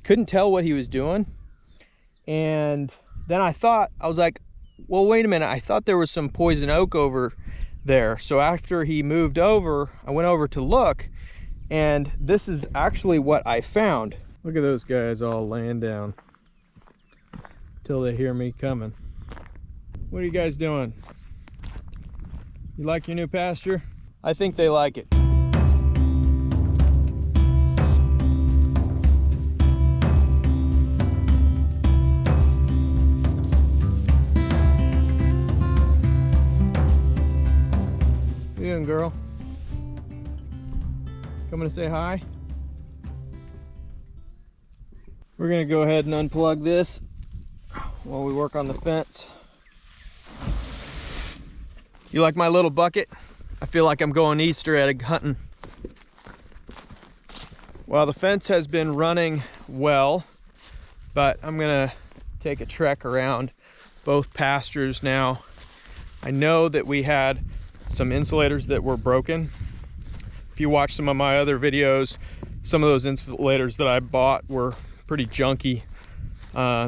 Couldn't tell what he was doing. And then I was like, well, wait a minute, I thought there was some poison oak over there. So after he moved over, I went over to look, and this is actually what I found. Look at those guys all laying down till they hear me coming. What are you guys doing? You like your new pasture? I think they like it. What are you doing, girl? Coming to say hi? We're gonna go ahead and unplug this while we work on the fence. You like my little bucket? I feel like I'm going Easter egg hunting. Well, the fence has been running well, but I'm gonna take a trek around both pastures now. I know that we had some insulators that were broken. If you watch some of my other videos, some of those insulators that I bought were pretty junky.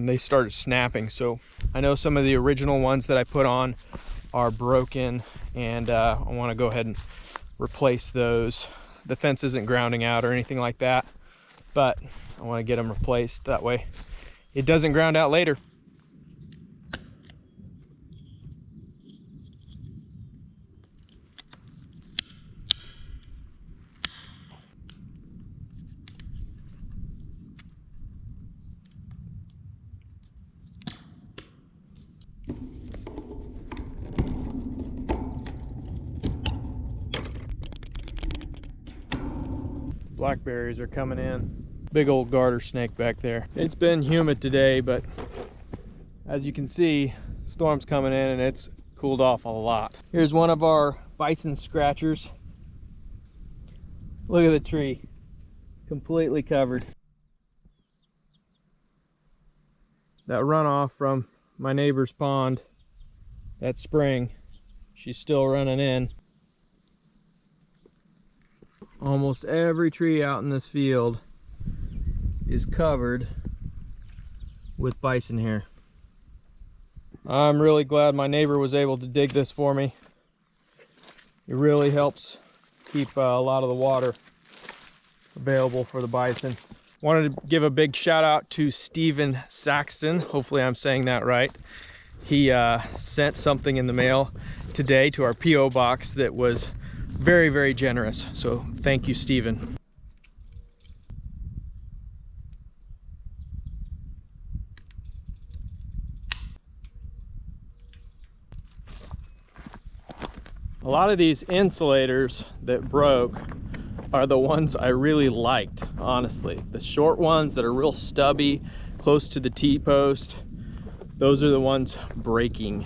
They started snapping. So I know some of the original ones that I put on are broken, and I want to go ahead and replace those. The fence isn't grounding out or anything like that, but I want to get them replaced. That way it doesn't ground out later. Blackberries are coming in. Big old garter snake back there. It's been humid today, but as you can see, storm's coming in and it's cooled off a lot. Here's one of our bison scratchers. Look at the tree, completely covered. That runoff from my neighbor's pond that spring, she's still running in. Almost every tree out in this field is covered with bison hair. I'm really glad my neighbor was able to dig this for me. It really helps keep a lot of the water available for the bison. Wanted to give a big shout out to Steven Saxton. Hopefully I'm saying that right. He sent something in the mail today to our P.O. box that was very, very generous. So thank you, Steven. A lot of these insulators that broke are the ones I really liked, honestly. The short ones that are real stubby, close to the T-post, those are the ones breaking.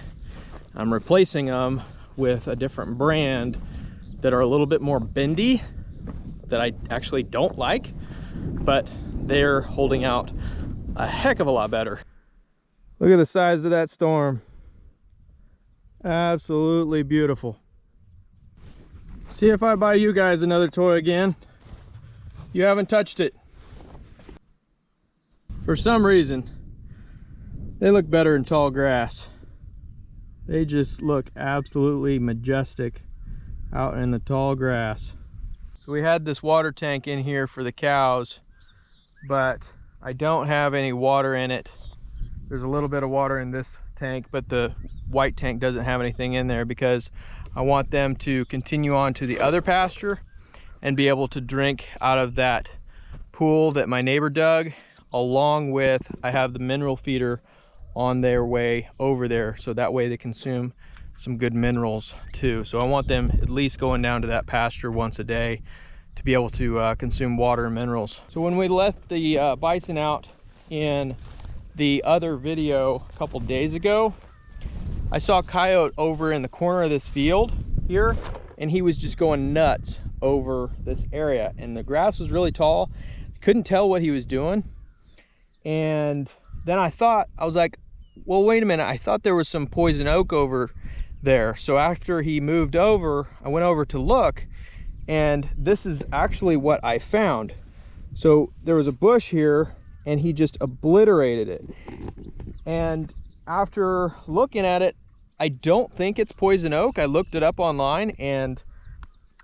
I'm replacing them with a different brand that are a little bit more bendy, that I actually don't like, but they're holding out a heck of a lot better. Look at the size of that storm. Absolutely beautiful. See if I buy you guys another toy again. You haven't touched it. For some reason, they look better in tall grass. They just look absolutely majestic out in the tall grass. So we had this water tank in here for the cows, but I don't have any water in it. There's a little bit of water in this tank, but the white tank doesn't have anything in there because I want them to continue on to the other pasture and be able to drink out of that pool that my neighbor dug, along with, I have the mineral feeder on their way over there, so that way they consume some good minerals too. So I want them at least going down to that pasture once a day to be able to consume water and minerals. So when we left the bison out in the other video a couple days ago, I saw a coyote over in the corner of this field here, and he was just going nuts over this area, and the grass was really tall. Couldn't tell what he was doing. And then I was like, well, wait a minute, I thought there was some poison oak over there. So after he moved over, I went over to look, and this is actually what I found. So there was a bush here, and he just obliterated it. And after looking at it, I don't think it's poison oak. I looked it up online and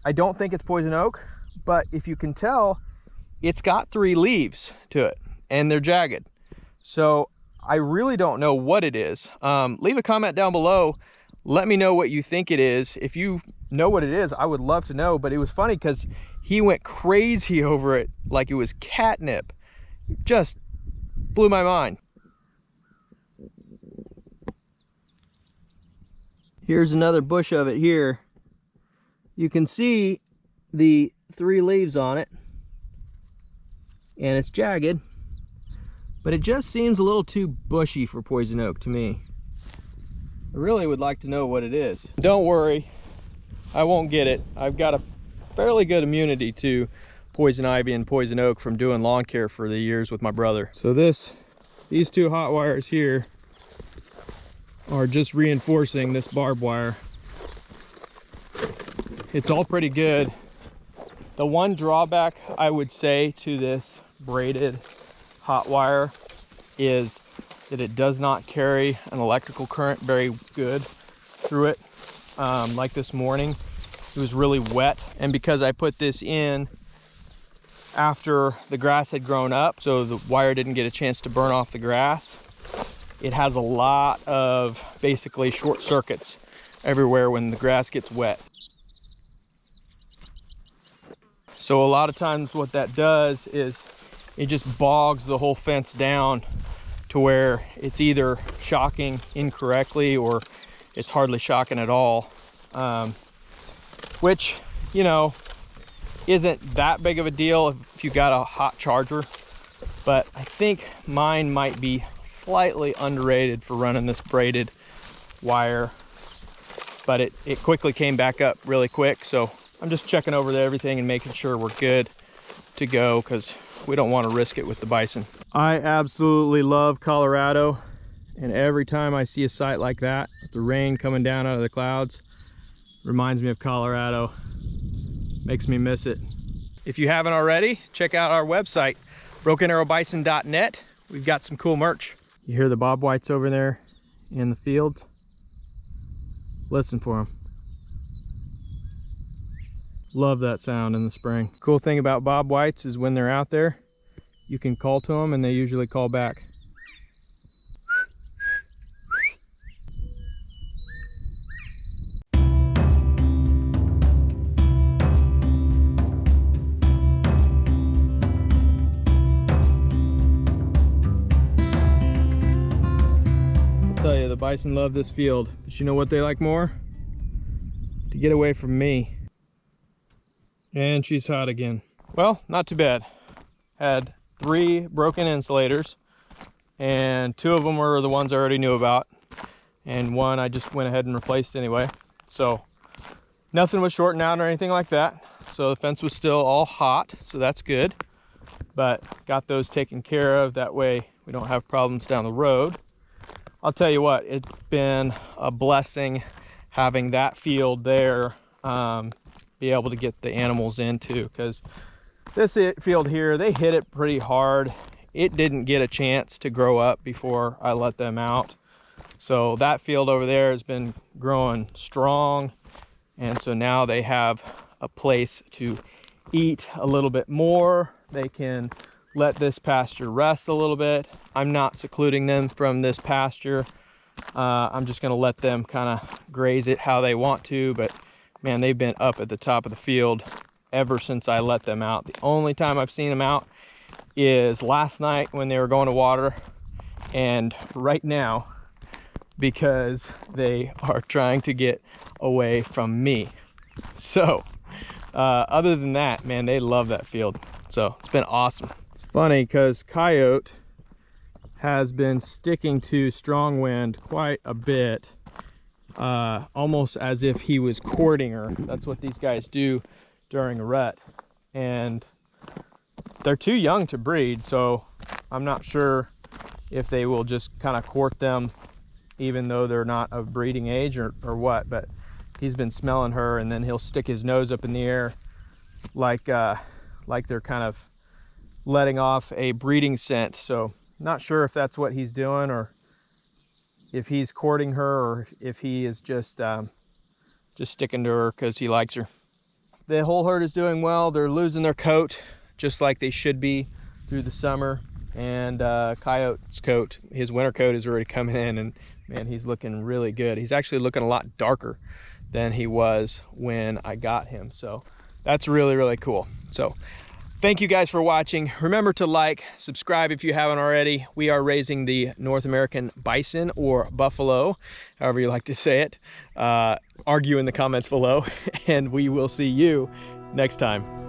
I don't think it's poison oak, but if you can tell, it's got 3 leaves to it and they're jagged. So I really don't know what it is. Leave a comment down below. Let me know what you think it is. If you know what it is, I would love to know. But it was funny because he went crazy over it like it was catnip. Just blew my mind. Here's another bush of it here. You can see the 3 leaves on it, and it's jagged, but it just seems a little too bushy for poison oak to me. I really would like to know what it is. Don't worry, I won't get it. I've got a fairly good immunity to poison ivy and poison oak from doing lawn care for the years with my brother. So these 2 hot wires here are just reinforcing this barbed wire. It's all pretty good. The one drawback I would say to this braided hot wire is that it does not carry an electrical current very good through it. Like this morning, it was really wet, and because I put this in after the grass had grown up, so the wire didn't get a chance to burn off the grass, it has a lot of basically short circuits everywhere when the grass gets wet. So a lot of times what that does is it just bogs the whole fence down to where it's either shocking incorrectly or it's hardly shocking at all, which, you know, isn't that big of a deal if you got a hot charger, but I think mine might be slightly underrated for running this braided wire, but it quickly came back up really quick. So I'm just checking over everything and making sure we're good to go because we don't want to risk it with the bison. I absolutely love Colorado, and every time I see a site like that with the rain coming down out of the clouds, reminds me of Colorado. Makes me miss it. If you haven't already, check out our website, brokenarrowbison.net. We've got some cool merch. You hear the bobwhites over there in the field? Listen for them. Love that sound in the spring. Cool thing about bobwhites is when they're out there, you can call to them and they usually call back. I'll tell you, the bison love this field, but you know what they like more? To get away from me. And she's hot again. Well, not too bad. Had 3 broken insulators, and 2 of them were the ones I already knew about, and 1 I just went ahead and replaced anyway. So nothing was shorting out or anything like that. So the fence was still all hot, so that's good. But got those taken care of. That way we don't have problems down the road. I'll tell you what, it's been a blessing having that field there, be able to get the animals into, because this field here, they hit it pretty hard. It didn't get a chance to grow up before I let them out. So that field over there has been growing strong, and so now they have a place to eat a little bit more. They can let this pasture rest a little bit. I'm not secluding them from this pasture. I'm just gonna let them kind of graze it how they want to, but man, they've been up at the top of the field ever since I let them out. The only time I've seen them out is last night when they were going to water, and right now because they are trying to get away from me. So other than that, man, they love that field. So it's been awesome. It's funny because Coyote has been sticking to strong wind quite a bit. Almost as if he was courting her. That's what these guys do during a rut, and they're too young to breed, so I'm not sure if they will just kind of court them even though they're not of breeding age or what, but he's been smelling her, and then he'll stick his nose up in the air like they're kind of letting off a breeding scent. So not sure if that's what he's doing, or if he's courting her, or if he is just sticking to her because he likes her. The whole herd is doing well. They're losing their coat just like they should be through the summer. And Coyote's coat, his winter coat, is already coming in, and man, he's looking really good. He's actually looking a lot darker than he was when I got him. So that's really, really cool. So thank you guys for watching. Remember to like, subscribe if you haven't already. We are raising the North American bison, or buffalo, however you like to say it. Argue in the comments below, and we will see you next time.